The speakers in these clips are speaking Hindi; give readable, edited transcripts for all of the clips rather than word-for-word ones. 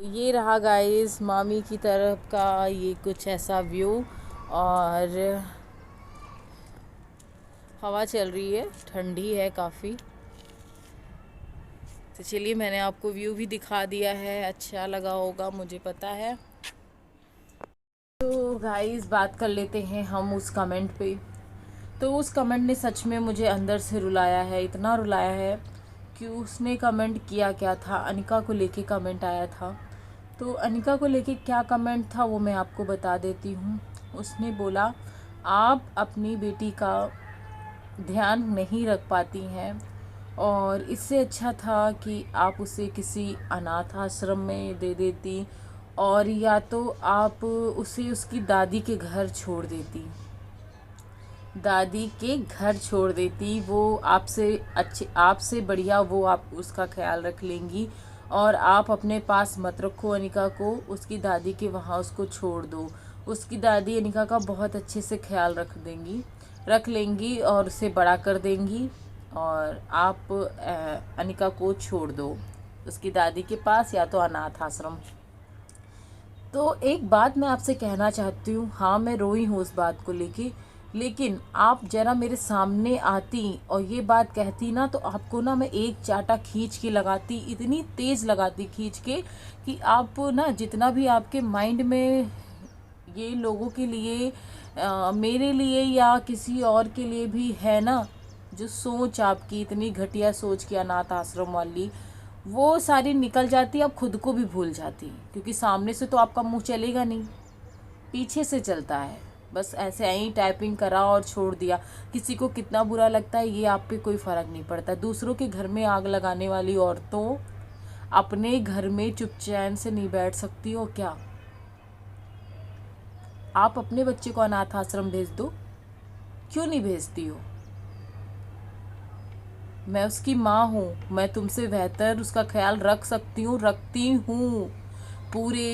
ये रहा गाइस मामी की तरफ का ये कुछ ऐसा व्यू। और हवा चल रही है, ठंडी है काफ़ी। तो चलिए मैंने आपको व्यू भी दिखा दिया है, अच्छा लगा होगा मुझे पता है। तो गाइस बात कर लेते हैं हम उस कमेंट पे। तो उस कमेंट ने सच में मुझे अंदर से रुलाया है, इतना रुलाया है कि उसने कमेंट किया क्या था, अनिका को लेके कमेंट आया था। तो अनिका को लेके क्या कमेंट था वो मैं आपको बता देती हूँ। उसने बोला आप अपनी बेटी का ध्यान नहीं रख पाती हैं और इससे अच्छा था कि आप उसे किसी अनाथ आश्रम में दे देती और या तो आप उसे उसकी दादी के घर छोड़ देती, दादी के घर छोड़ देती। वो आपसे अच्छे, आपसे बढ़िया वो आप उसका ख्याल रख लेंगी। और आप अपने पास मत रखो अनिका को, उसकी दादी के वहाँ उसको छोड़ दो। उसकी दादी अनिका का बहुत अच्छे से ख्याल रख लेंगी और उसे बड़ा कर देंगी। और आप अनिका को छोड़ दो उसकी दादी के पास या तो अनाथ आश्रम। तो एक बात मैं आपसे कहना चाहती हूँ, हाँ मैं रोई हूँ उस बात को लेके, लेकिन आप ज़रा मेरे सामने आती और ये बात कहती ना तो आपको ना मैं एक चाटा खींच के लगाती, इतनी तेज़ लगाती खींच के कि आप ना जितना भी आपके माइंड में ये लोगों के लिए मेरे लिए या किसी और के लिए भी है ना, जो सोच आपकी इतनी घटिया सोच की अनाथ आश्रम वाली, वो सारी निकल जाती। आप खुद को भी भूल जाती क्योंकि सामने से तो आपका मुंह चलेगा नहीं, पीछे से चलता है। बस ऐसे ही टाइपिंग करा और छोड़ दिया। किसी को कितना बुरा लगता है ये आप पे कोई फ़र्क नहीं पड़ता। दूसरों के घर में आग लगाने वाली औरतों अपने घर में चुपचान से नहीं बैठ सकती हो क्या? आप अपने बच्चे को अनाथ आश्रम भेज दो, क्यों नहीं भेजती हो? मैं उसकी माँ हूँ, मैं तुमसे बेहतर उसका ख्याल रख सकती हूँ, रखती हूँ। पूरे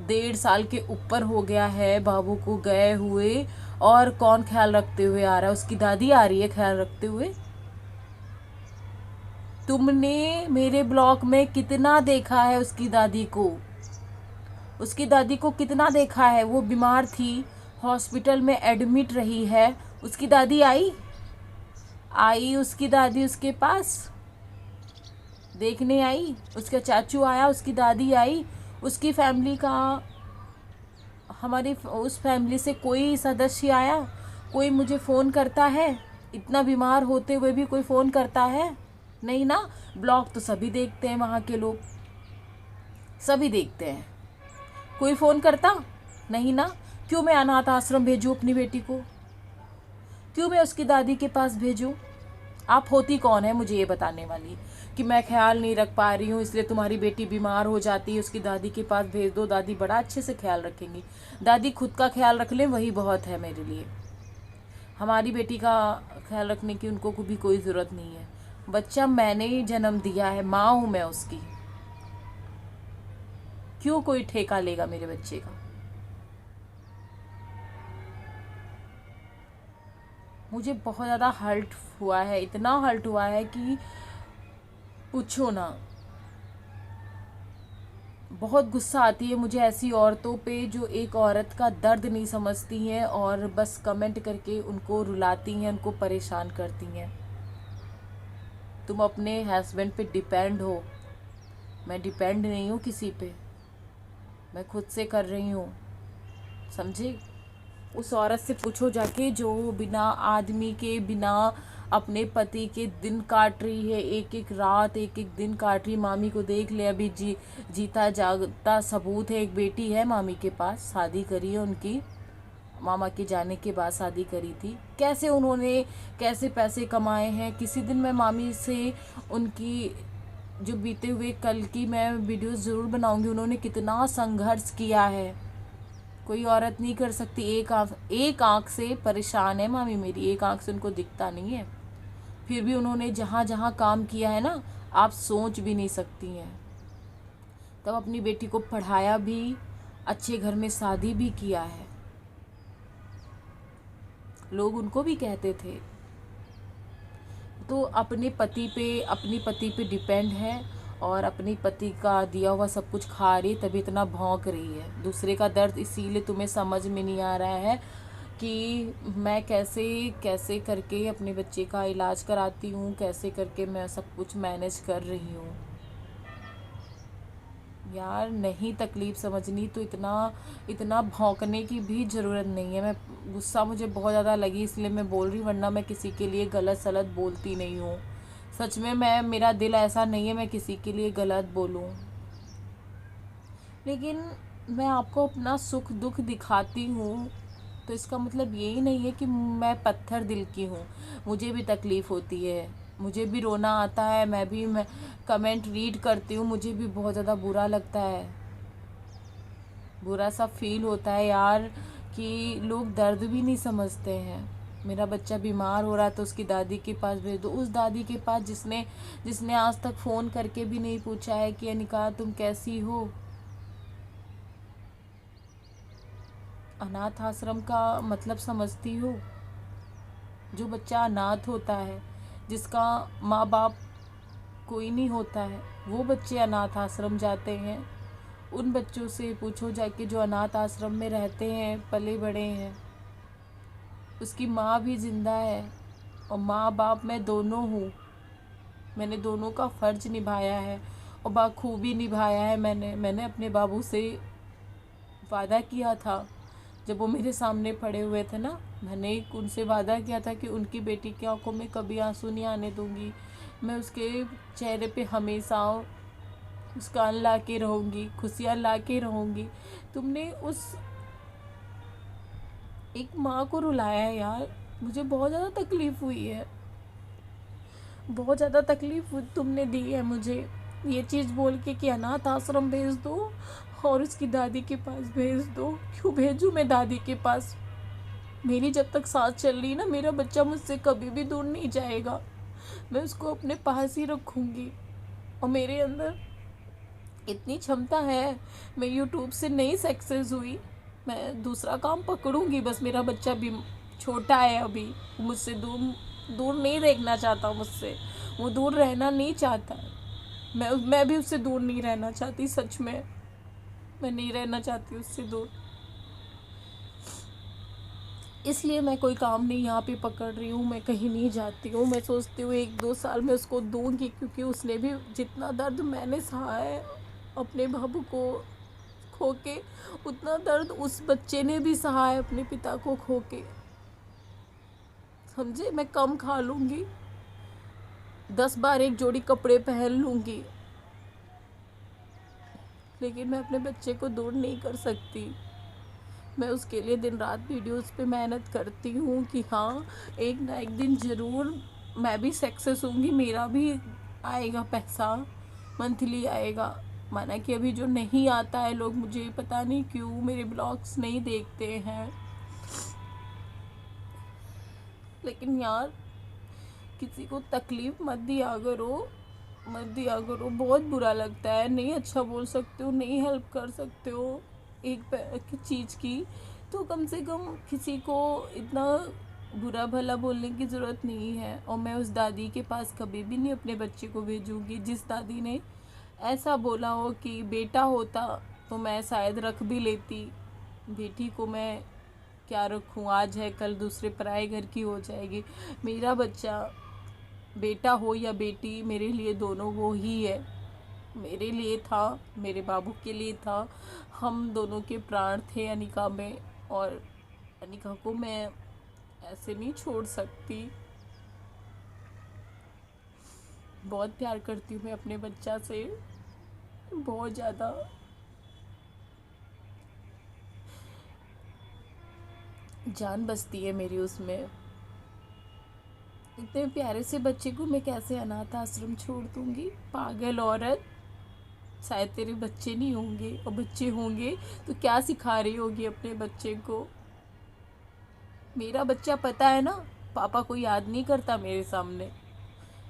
1.5 साल के ऊपर हो गया है बाबू को गए हुए, और कौन ख्याल रखते हुए आ रहा है? उसकी दादी आ रही है ख्याल रखते हुए। तुमने मेरे ब्लॉग में कितना देखा है उसकी दादी को? उसकी दादी को कितना देखा है? वो बीमार थी, हॉस्पिटल में एडमिट रही है। उसकी दादी आई, आई उसकी दादी उसके पास देखने आई, उसका चाचू आया, उसकी दादी आई, उसकी फैमिली का, हमारी उस फैमिली से कोई सदस्य आया? कोई मुझे फ़ोन करता है? इतना बीमार होते हुए भी कोई फ़ोन करता है? नहीं ना। ब्लॉग तो सभी देखते हैं, वहाँ के लोग सभी देखते हैं। कोई फ़ोन करता नहीं ना। क्यों मैं अनाथ आश्रम भेजूँ अपनी बेटी को? क्यों मैं उसकी दादी के पास भेजूँ? आप होती कौन है मुझे ये बताने वाली कि मैं ख्याल नहीं रख पा रही हूँ इसलिए तुम्हारी बेटी बीमार हो जाती है, उसकी दादी के पास भेज दो, दादी बड़ा अच्छे से ख्याल रखेंगी। दादी खुद का ख्याल रख लें वही बहुत है मेरे लिए। हमारी बेटी का ख्याल रखने की उनको को भी कोई ज़रूरत नहीं है। बच्चा मैंने ही जन्म दिया है, माँ हूँ मैं उसकी। क्यों कोई ठेका लेगा मेरे बच्चे का? मुझे बहुत ज़्यादा हर्ट हुआ है, इतना हर्ट हुआ है कि पूछो ना। बहुत गुस्सा आती है मुझे ऐसी औरतों पे जो एक औरत का दर्द नहीं समझती हैं और बस कमेंट करके उनको रुलाती हैं, उनको परेशान करती हैं। तुम अपने हस्बैंड पे डिपेंड हो, मैं डिपेंड नहीं हूँ किसी पे, मैं खुद से कर रही हूँ, समझे? उस औरत से पूछो जाके जो बिना आदमी के, बिना अपने पति के दिन काट रही है, एक एक रात एक एक दिन काट रही। मामी को देख ले, अभी जीता जागता सबूत है। एक बेटी है मामी के पास, शादी करी है उनकी, मामा के जाने के बाद शादी करी थी। कैसे उन्होंने कैसे पैसे कमाए हैं। किसी दिन मैं मामी से उनकी जो बीते हुए कल की मैं वीडियोस ज़रूर बनाऊंगी, उन्होंने कितना संघर्ष किया है, कोई औरत नहीं कर सकती। एक आँख से परेशान है मामी मेरी, एक आँख से उनको दिखता नहीं है, फिर भी उन्होंने जहाँ जहाँ काम किया है ना, आप सोच भी नहीं सकती हैं। तब अपनी बेटी को पढ़ाया भी, अच्छे घर में शादी भी किया है। लोग उनको भी कहते थे। तो अपने पति पे डिपेंड है और अपनी पति का दिया हुआ सब कुछ खा रही, तभी इतना भौंक रही है। दूसरे का दर्द इसीलिए तुम्हें समझ में नहीं आ रहा है कि मैं कैसे कैसे करके अपने बच्चे का इलाज कराती हूँ, कैसे करके मैं सब कुछ मैनेज कर रही हूँ। यार नहीं तकलीफ़ समझनी तो इतना इतना भौंकने की भी ज़रूरत नहीं है। मैं गुस्सा मुझे बहुत ज़्यादा लगी इसलिए मैं बोल रही, वरना मैं किसी के लिए गलत सलत बोलती नहीं हूँ। सच में मेरा दिल ऐसा नहीं है मैं किसी के लिए गलत बोलूँ, लेकिन मैं आपको अपना सुख दुख दिखाती हूँ तो इसका मतलब यही नहीं है कि मैं पत्थर दिल की हूँ। मुझे भी तकलीफ़ होती है, मुझे भी रोना आता है, मैं कमेंट रीड करती हूँ, मुझे भी बहुत ज़्यादा बुरा लगता है, बुरा सा फील होता है यार कि लोग दर्द भी नहीं समझते हैं। मेरा बच्चा बीमार हो रहा है तो उसकी दादी के पास भेज दो, उस दादी के पास जिसने जिसने आज तक फ़ोन करके भी नहीं पूछा है कि अनिका तुम कैसी हो। अनाथ आश्रम का मतलब समझती हो? जो बच्चा अनाथ होता है, जिसका माँ बाप कोई नहीं होता है, वो बच्चे अनाथ आश्रम जाते हैं। उन बच्चों से पूछो जाके जो अनाथ आश्रम में रहते हैं, पले बड़े हैं, उसकी माँ भी जिंदा है और माँ बाप मैं दोनों हूँ। मैंने दोनों का फ़र्ज निभाया है और बाखूबी निभाया है। मैंने अपने बाबू से वादा किया था, जब वो मेरे सामने पड़े हुए थे ना, मैंने उनसे वादा किया था कि उनकी बेटी की आंखों में कभी आंसू नहीं आने दूंगी। मैं उसके चेहरे पे हमेशा मुस्कान ला के रहूँगी, खुशियाँ ला के रहूँगी। तुमने उस एक माँ को रुलाया है यार, मुझे बहुत ज़्यादा तकलीफ़ हुई है, बहुत ज़्यादा तकलीफ़ तुमने दी है मुझे। ये चीज़ बोल के कि अनाथ आश्रम भेज दो और उसकी दादी के पास भेज दो। क्यों भेजूँ मैं दादी के पास? मेरी जब तक सांस चल रही ना, मेरा बच्चा मुझसे कभी भी दूर नहीं जाएगा। मैं उसको अपने पास ही रखूँगी और मेरे अंदर इतनी क्षमता है। मैं यूट्यूब से नहीं सक्सेस हुई, मैं दूसरा काम पकड़ूंगी। बस मेरा बच्चा भी छोटा है अभी, मुझसे दूर दूर नहीं देखना चाहता, मुझसे वो दूर रहना नहीं चाहता। मैं भी उससे दूर नहीं रहना चाहती। सच में मैं नहीं रहना चाहती उससे दूर, इसलिए मैं कोई काम नहीं यहाँ पे पकड़ रही हूँ। मैं कहीं नहीं जाती हूँ। मैं सोचती हूँ 1-2 साल में उसको दूंगी, क्योंकि उसने भी जितना दर्द मैंने सहा है अपने बाबू को खो के, उतना दर्द उस बच्चे ने भी सहा है अपने पिता को खो के। समझे? मैं कम खा लूँगी, 10 बार एक जोड़ी कपड़े पहन लूँगी, लेकिन मैं अपने बच्चे को दूर नहीं कर सकती। मैं उसके लिए दिन रात वीडियोस पे मेहनत करती हूँ कि हाँ, एक ना एक दिन ज़रूर मैं भी सक्सेस होंगी, मेरा भी आएगा पैसा, मंथली आएगा। माना कि अभी जो नहीं आता है, लोग मुझे पता नहीं क्यों मेरे ब्लॉग्स नहीं देखते हैं, लेकिन यार किसी को तकलीफ़ मत दिया करो, मत दिया करो। बहुत बुरा लगता है। नहीं अच्छा बोल सकते हो, नहीं हेल्प कर सकते हो एक की चीज़ की, तो कम से कम किसी को इतना बुरा भला बोलने की ज़रूरत नहीं है। और मैं उस दादी के पास कभी भी नहीं अपने बच्चे को भेजूँगी जिस दादी ने ऐसा बोला हो कि बेटा होता तो मैं शायद रख भी लेती, बेटी को मैं क्या रखूँ, आज है कल दूसरे पराए घर की हो जाएगी। मेरा बच्चा बेटा हो या बेटी, मेरे लिए दोनों वो ही है। मेरे लिए था, मेरे बाबू के लिए था, हम दोनों के प्राण थे अनिका में, और अनिका को मैं ऐसे नहीं छोड़ सकती। बहुत प्यार करती हूँ मैं अपने बच्चा से, बहुत ज़्यादा। जान बसती है मेरी उसमें। इतने प्यारे से बच्चे को मैं कैसे अनाथ आश्रम छोड़ दूँगी? पागल औरत, शायद तेरे बच्चे नहीं होंगे, और बच्चे होंगे तो क्या सिखा रही होगी अपने बच्चे को? मेरा बच्चा पता है ना, पापा को याद नहीं करता मेरे सामने।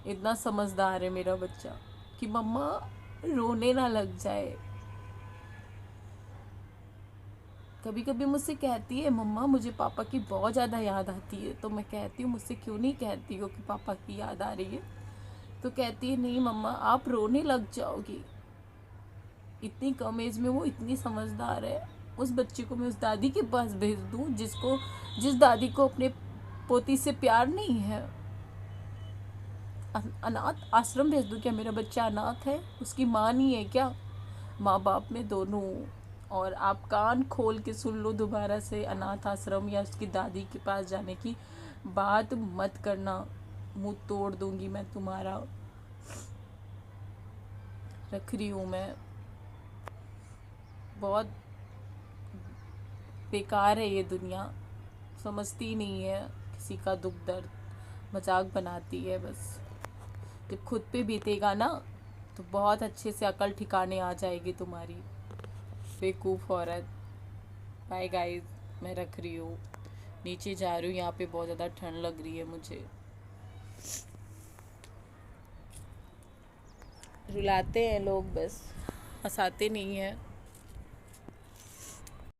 इतना समझदार है मेरा बच्चा कि मम्मा रोने ना लग जाए। कभी कभी मुझसे कहती है, मम्मा मुझे पापा की बहुत ज़्यादा याद आती है। तो मैं कहती हूँ, मुझसे क्यों नहीं कहती हो कि पापा की याद आ रही है? तो कहती है नहीं मम्मा आप रोने लग जाओगी, इतनी कम एज में वो इतनी समझदार है, उस बच्चे को मैं उस दादी के पास भेज दूँ जिस दादी को अपने पोती से प्यार नहीं है। अनाथ आश्रम भेज दूँ क्या? मेरा बच्चा अनाथ है, उसकी माँ नहीं है क्या? माँ बाप में दोनों। और आप कान खोल के सुन लो दोबारा से, अनाथ आश्रम या उसकी दादी के पास जाने की बात मत करना, मुंह तोड़ दूंगी मैं तुम्हारा। रख रही हूँ मैं। बहुत बेकार है ये दुनिया, समझती नहीं है किसी का दुख दर्द, मजाक बनाती है बस। जब खुद पे बीतेगा ना तो बहुत अच्छे से अकल ठिकाने आ जाएगी तुम्हारी, बेवकूफ़ औरत। बाय गाइस, मैं रख रही हूँ, नीचे जा रही हूँ, यहाँ पे बहुत ज़्यादा ठंड लग रही है मुझे। रुलाते हैं लोग बस, हंसाते नहीं हैं।